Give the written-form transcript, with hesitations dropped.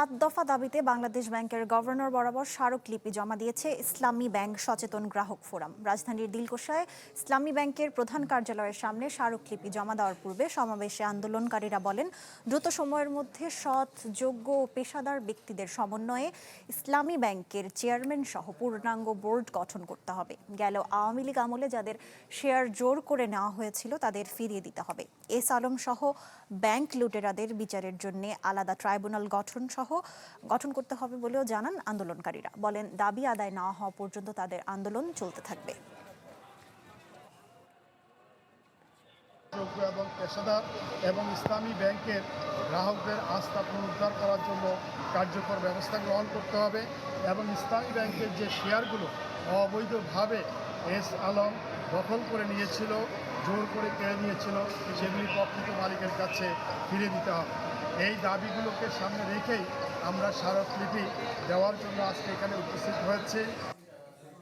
সাত দফা দাবিতে বাংলাদেশ ব্যাংকের গভর্নর বরাবর স্মারকলিপি জমা দিয়েছে ইসলামী ব্যাংক সচেতন গ্রাহক ফোরাম। রাজধানীর দিলকুশায় ইসলামী ব্যাংকের প্রধান কার্যালয়ের সামনে স্মারকলিপি জমা দেওয়ার পূর্বে সমাবেশে আন্দোলনকারীরা বলেন, দ্রুত সময়ের মধ্যে সৎ, যোগ্য ও পেশাদার ব্যক্তিদের সমন্বয়ে ইসলামী ব্যাংকের চেয়ারম্যান সহ পূর্ণাঙ্গ বোর্ড গঠন করতে হবে। গেল আওয়ামী লীগ আমলে যাদের শেয়ার জোর করে নেওয়া হয়েছিল তাদের ফিরিয়ে দিতে হবে। এস আলম সহ ব্যাংক লুটেরাদের বিচারের জন্য আলাদা ট্রাইব্যুনাল গঠন করতে হবে বলেও জানান আন্দোলনকারীরা। বলেন, দাবি আদায় না হওয়া পর্যন্ত তাদের আন্দোলন চলতে থাকবে। যোগ্য এবং পেশাদার এবং ইসলামী ব্যাংকের গ্রাহকদের আস্থা পুনরুদ্ধার করার জন্য কার্যকর ব্যবস্থা গ্রহণ করতে হবে এবং ইসলামী ব্যাংকের যে শেয়ারগুলো অবৈধভাবে এস আলম দখল করে নিয়েছিল, জোর করে কেড়ে নিয়েছিল, সেগুলি প্রকৃত মালিকের কাছে ফিরে দিতে হবে। এই দাবিগুলোকে সামনে রেখেই আমরা স্মারকলিপি দেওয়ার জন্য আজকে এখানে উপস্থিত হয়েছি।